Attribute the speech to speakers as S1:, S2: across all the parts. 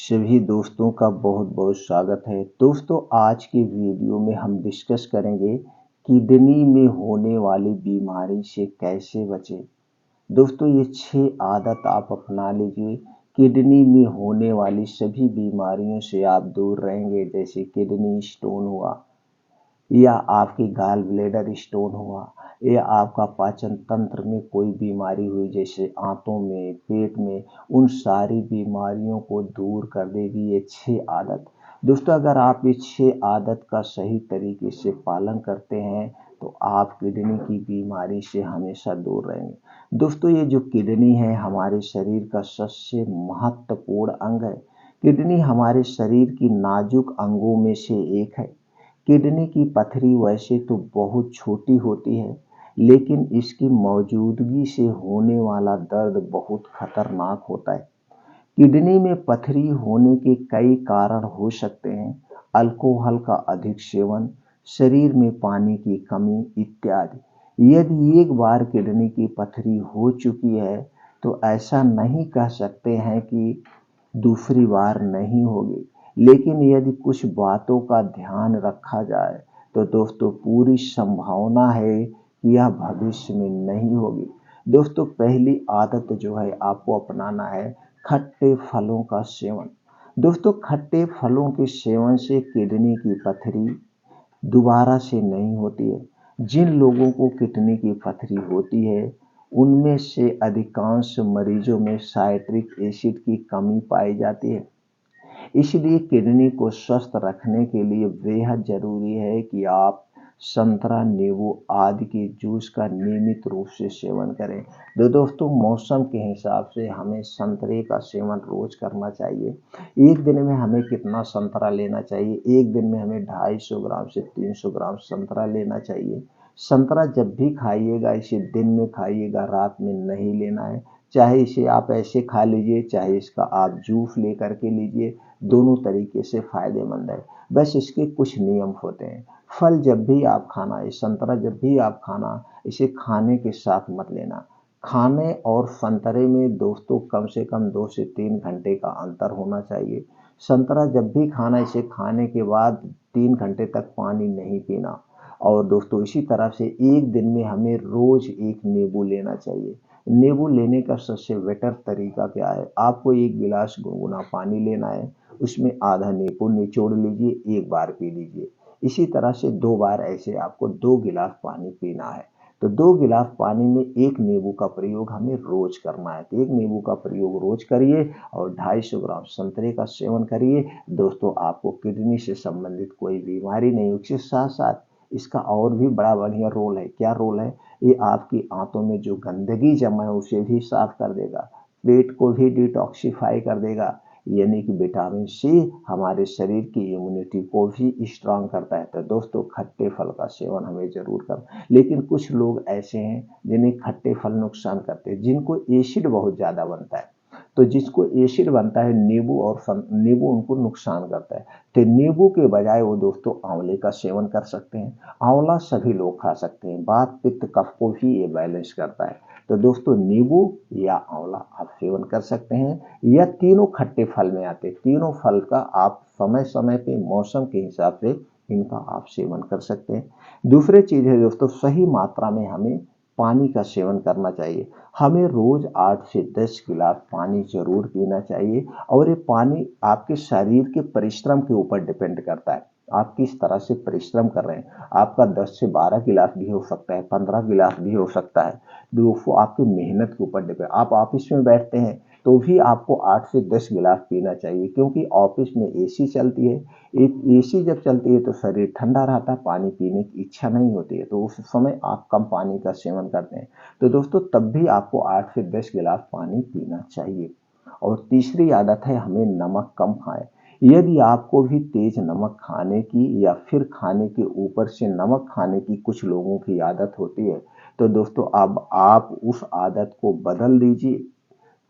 S1: सभी दोस्तों का बहुत बहुत स्वागत है। दोस्तों, आज की वीडियो में हम डिस्कस करेंगे किडनी में होने वाली बीमारी से कैसे बचें। दोस्तों, ये 6 आदत आप अपना लीजिए। किडनी में होने वाली सभी बीमारियों से आप दूर रहेंगे, जैसे किडनी स्टोन हुआ या आपकी गॉल ब्लैडर स्टोन हुआ या आपका पाचन तंत्र में कोई बीमारी हुई, जैसे आंतों में, पेट में, उन सारी बीमारियों को दूर कर देगी ये 6 आदत। दोस्तों, अगर आप ये 6 आदत का सही तरीके से पालन करते हैं तो आप किडनी की बीमारी से हमेशा दूर रहेंगे। दोस्तों, ये जो किडनी है हमारे शरीर का सबसे महत्वपूर्ण अंग है। किडनी हमारे शरीर की नाजुक अंगों में से एक है। किडनी की पथरी वैसे तो बहुत छोटी होती है, लेकिन इसकी मौजूदगी से होने वाला दर्द बहुत खतरनाक होता है। किडनी में पथरी होने के कई कारण हो सकते हैं। अल्कोहल का अधिक सेवन, शरीर में पानी की कमी इत्यादि। यदि एक बार किडनी की पथरी हो चुकी है तो ऐसा नहीं कह सकते हैं कि दूसरी बार नहीं होगी, लेकिन यदि कुछ बातों का ध्यान रखा जाए तो दोस्तों पूरी संभावना है कि यह भविष्य में नहीं होगी। दोस्तों, पहली आदत जो है आपको अपनाना है खट्टे फलों का सेवन। दोस्तों, खट्टे फलों के सेवन से किडनी की पथरी दोबारा से नहीं होती है। जिन लोगों को किडनी की पथरी होती है उनमें से अधिकांश मरीजों में साइट्रिक एसिड की कमी पाई जाती है। इसलिए किडनी को स्वस्थ रखने के लिए बेहद जरूरी है कि आप संतरा, नींबू आदि के जूस का नियमित रूप से सेवन करें। तो दोस्तों, मौसम के हिसाब से हमें संतरे का सेवन रोज करना चाहिए। एक दिन में हमें कितना संतरा लेना चाहिए? एक दिन में हमें 250 ग्राम से 300 ग्राम संतरा लेना चाहिए। संतरा जब भी खाइएगा इसे दिन में खाइएगा, रात में नहीं लेना है। चाहे इसे आप ऐसे खा लीजिए, चाहे इसका आप जूस ले करके लीजिए, दोनों तरीके से फायदेमंद है। बस इसके कुछ नियम होते हैं। फल जब भी आप खाना, ये संतरा जब भी आप खाना, इसे खाने के साथ मत लेना। खाने और संतरे में दोस्तों कम से कम 2 से 3 घंटे का अंतर होना चाहिए। संतरा जब भी खाना, इसे खाने के बाद 3 घंटे तक पानी नहीं पीना। और दोस्तों, इसी तरह से एक दिन में हमें रोज एक नींबू लेना चाहिए। नींबू लेने का सबसे बेटर तरीका क्या है? आपको 1 गिलास गुनगुना पानी लेना है, उसमें आधा नींबू निचोड़ लीजिए, 1 बार पी लीजिए। इसी तरह से 2 बार ऐसे आपको 2 गिलास पानी पीना है। तो 2 गिलास पानी में 1 नींबू का प्रयोग हमें रोज करना है। तो 1 नींबू का प्रयोग रोज करिए और 250 ग्राम संतरे का सेवन करिए। दोस्तों, आपको किडनी से संबंधित कोई बीमारी नहीं होगी। इसके साथ साथ इसका और भी बड़ा बढ़िया रोल है। क्या रोल है? ये आपकी आंतों में जो गंदगी जमा है उसे भी साफ कर देगा, पेट को भी डिटॉक्सिफाई कर देगा, यानी कि विटामिन सी हमारे शरीर की इम्यूनिटी को भी स्ट्रांग करता है। तो दोस्तों, खट्टे फल का सेवन हमें जरूर करना। लेकिन कुछ लोग ऐसे हैं जिन्हें खट्टे फल नुकसान करते हैं, जिनको एसिड बहुत ज्यादा बनता है। तो जिसको एसिड बनता है, नींबू और नींबू उनको नुकसान करता है। तो नींबू के बजाय वो दोस्तों आंवले का सेवन कर सकते हैं। आंवला सभी लोग खा सकते हैं, वात पित्त कफ को भी ये बैलेंस करता है। तो दोस्तों, नींबू या आंवला आप सेवन कर सकते हैं। यह तीनों खट्टे फल में आते हैं। तीनों फल का आप समय समय पे मौसम के हिसाब से इनका आप सेवन कर सकते हैं। दूसरी चीज है दोस्तों, सही मात्रा में हमें पानी का सेवन करना चाहिए। हमें रोज 8 से 10 गिलास पानी जरूर पीना चाहिए। और ये पानी आपके शरीर के परिश्रम के ऊपर डिपेंड करता है, आप किस तरह से परिश्रम कर रहे हैं। आपका 10 से 12 गिलास भी हो सकता है, 15 गिलास भी हो सकता है। दोस्तों, आपकी मेहनत के ऊपर डिपेंड। आप ऑफिस में बैठते हैं तो भी आपको 8 से 10 गिलास पीना चाहिए, क्योंकि ऑफिस में एसी चलती है। एक एसी जब चलती है तो शरीर ठंडा रहता है, पानी पीने की इच्छा नहीं होती है, तो उस समय आप कम पानी का सेवन करते हैं। तो दोस्तों, तब भी आपको 8 से 10 गिलास पानी पीना चाहिए। और तीसरी आदत है, हमें नमक कम खाएं। यदि आपको भी तेज नमक खाने की या फिर खाने के ऊपर से नमक खाने की कुछ लोगों की आदत होती है, तो दोस्तों अब आप उस आदत को बदल दीजिए।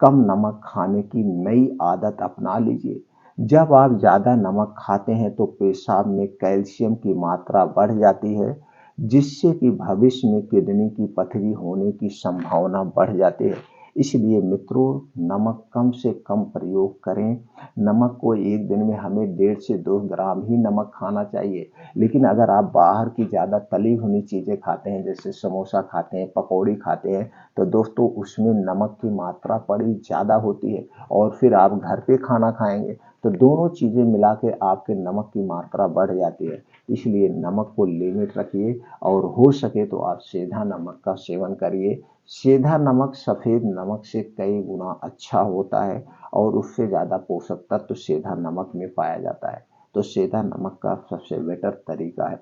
S1: कम नमक खाने की नई आदत अपना लीजिए। जब आप ज़्यादा नमक खाते हैं तो पेशाब में कैल्शियम की मात्रा बढ़ जाती है, जिससे कि भविष्य में किडनी की पथरी होने की संभावना बढ़ जाती है। इसलिए मित्रों, नमक कम से कम प्रयोग करें। नमक को एक दिन में हमें 1.5 से 2 ग्राम ही नमक खाना चाहिए। लेकिन अगर आप बाहर की ज़्यादा तली भुनी चीज़ें खाते हैं, जैसे समोसा खाते हैं, पकौड़ी खाते हैं, तो दोस्तों उसमें नमक की मात्रा बड़ी ज़्यादा होती है। और फिर आप घर पे खाना खाएंगे तो दोनों चीज़ें मिला के आपके नमक की मात्रा बढ़ जाती है। इसलिए नमक को लिमिट रखिए और हो सके तो आप सेंधा नमक का सेवन करिए। सेंधा नमक सफ़ेद नमक से कई गुना अच्छा होता है और उससे ज़्यादा पोषक तत्व सेंधा नमक में पाया जाता है। तो सेंधा नमक का सबसे बेटर तरीका है।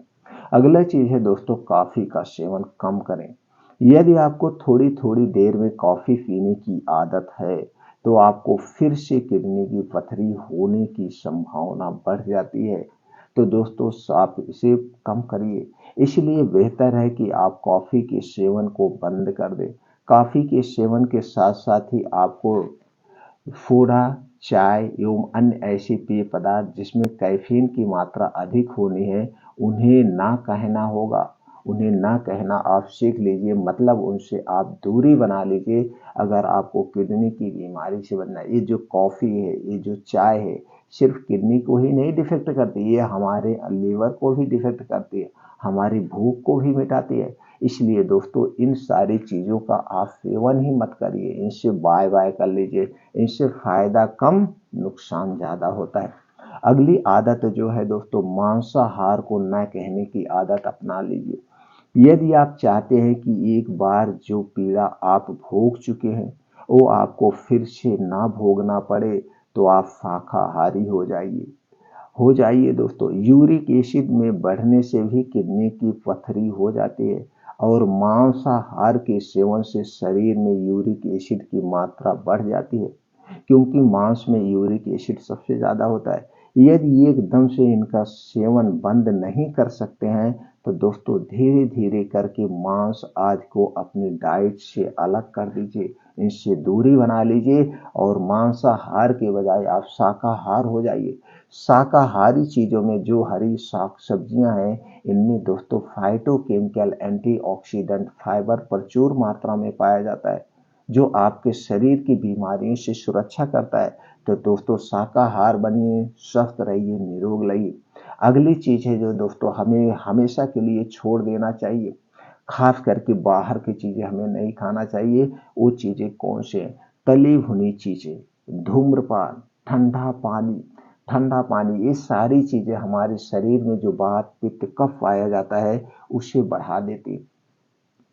S1: अगला चीज़ है दोस्तों, कॉफ़ी का सेवन कम करें। यदि आपको थोड़ी थोड़ी देर में कॉफ़ी पीने की आदत है तो आपको फिर से किडनी की पथरी होने की संभावना बढ़ जाती है। तो दोस्तों आप इसे कम करिए। इसलिए बेहतर है कि आप कॉफ़ी के सेवन को बंद कर दें। कॉफ़ी के सेवन के साथ साथ ही आपको सोडा, चाय एवं अन्य ऐसे पेय पदार्थ जिसमें कैफीन की मात्रा अधिक होनी है, उन्हें ना कहना होगा। उन्हें ना कहना आप सीख लीजिए, मतलब उनसे आप दूरी बना लीजिए। अगर आपको किडनी की बीमारी से बचना है, ये जो कॉफ़ी है, ये जो चाय है, सिर्फ किडनी को ही नहीं डिफेक्ट करती, ये हमारे लीवर को भी डिफेक्ट करती है, हमारी भूख को भी मिटाती है। इसलिए दोस्तों इन सारी चीज़ों का आप सेवन ही मत करिए, इनसे बाय बाय कर लीजिए। इनसे फायदा कम, नुकसान ज्यादा होता है। अगली आदत जो है दोस्तों, मांसाहार को न कहने की आदत अपना लीजिए। यदि आप चाहते हैं कि एक बार जो पीड़ा आप भोग चुके हैं वो आपको फिर से ना भोगना पड़े, तो आप शाकाहारी हो जाइए दोस्तों। यूरिक एसिड में बढ़ने से भी किडनी की पथरी हो जाती है और मांसाहार के सेवन से शरीर में यूरिक एसिड की मात्रा बढ़ जाती है, क्योंकि मांस में यूरिक एसिड सबसे ज़्यादा होता है। यदि एकदम से इनका सेवन बंद नहीं कर सकते हैं तो दोस्तों धीरे धीरे करके मांस आदि को अपनी डाइट से अलग कर दीजिए, इनसे दूरी बना लीजिए और मांसाहार के बजाय आप शाकाहार हो जाइए। शाकाहारी चीज़ों में जो हरी साग सब्जियां हैं, इनमें दोस्तों फाइटोकेमिकल, एंटीऑक्सीडेंट, फाइबर प्रचुर मात्रा में पाया जाता है, जो आपके शरीर की बीमारियों से सुरक्षा करता है। तो दोस्तों शाकाहार बनिए, स्वस्थ रहिए, निरोग रहिए। अगली चीज है जो दोस्तों हमें हमेशा के लिए छोड़ देना चाहिए, खास करके बाहर की चीजें हमें नहीं खाना चाहिए। वो चीजें कौन से हैं? तली भुनी चीजें, धूम्रपान, ठंडा पानी, ये सारी चीजें हमारे शरीर में जो वात पित्त कफ पाया जाता है उसे बढ़ा देती है।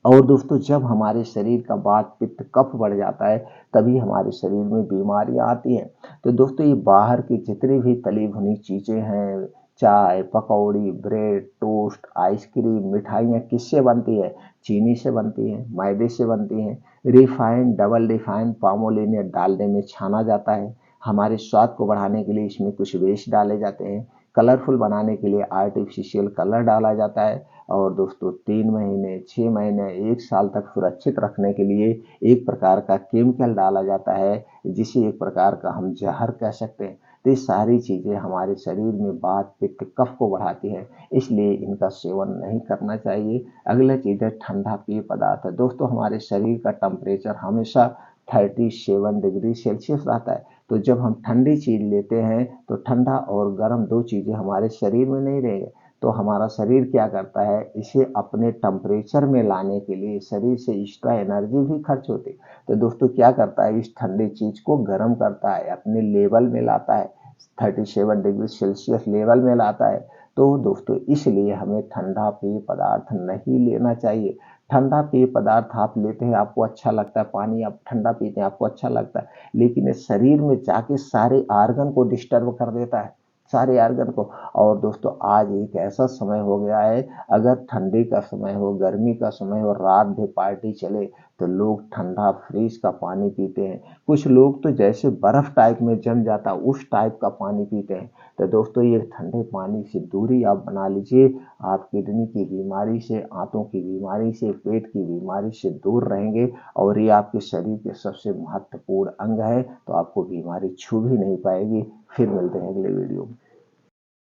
S1: और दोस्तों जब हमारे शरीर का वात पित्त कफ बढ़ जाता है तभी हमारे शरीर में बीमारियां आती हैं। तो दोस्तों ये बाहर की जितनी भी तली भुनी चीजें हैं, चाय, पकौड़ी, ब्रेड, टोस्ट, आइसक्रीम, मिठाइयाँ किससे बनती है? चीनी से बनती हैं, मैदे से बनती हैं। रिफाइंड, डबल रिफाइंड पामोलिन या डालडे में छाना जाता है। हमारे स्वाद को बढ़ाने के लिए इसमें कुछ वेस्ट डाले जाते हैं। कलरफुल बनाने के लिए आर्टिफिशियल कलर डाला जाता है। और दोस्तों 3 महीने, 6 महीने, 1 साल तक सुरक्षित रखने के लिए एक प्रकार का केमिकल डाला जाता है, जिसे एक प्रकार का हम जहर कह सकते हैं। तो ये सारी चीजें हमारे शरीर में वात पित्त कफ को बढ़ाती हैं, इसलिए इनका सेवन नहीं करना चाहिए। अगला चीज है ठंडा पेय पदार्थ। दोस्तों हमारे शरीर का टेम्परेचर हमेशा 37 डिग्री सेल्सियस रहता है। तो जब हम ठंडी चीज लेते हैं तो ठंडा और गर्म दो चीजें हमारे शरीर में नहीं रहेंगे। तो हमारा शरीर क्या करता है, इसे अपने टेम्परेचर में लाने के लिए शरीर से एक्स्ट्रा एनर्जी भी खर्च होती है। तो दोस्तों क्या करता है, इस ठंडी चीज को गर्म करता है, अपने लेवल में लाता है, 37 डिग्री सेल्सियस लेवल में लाता है। तो दोस्तों इसलिए हमें ठंडा पेय पदार्थ नहीं लेना चाहिए। ठंडा पेय पदार्थ आप लेते हैं, आपको अच्छा लगता है, पानी आप ठंडा पीते हैं आपको अच्छा लगता है, लेकिन ये शरीर में जाके सारे आर्गन को डिस्टर्ब कर देता है, सारे आर्गन को। और दोस्तों आज एक ऐसा समय हो गया है, अगर ठंडी का समय हो, गर्मी का समय हो, रात भर पार्टी चले तो लोग ठंडा फ्रिज का पानी पीते हैं। कुछ लोग तो जैसे बर्फ टाइप में जम जाता उस टाइप का पानी पीते हैं। तो दोस्तों ये ठंडे पानी से दूरी आप बना लीजिए। आप किडनी की बीमारी से, आंतों की बीमारी से, पेट की बीमारी से दूर रहेंगे और ये आपके शरीर के सबसे महत्वपूर्ण अंग है, तो आपको बीमारी छू भी नहीं पाएगी। फिर मिलते हैं अगले वीडियो में।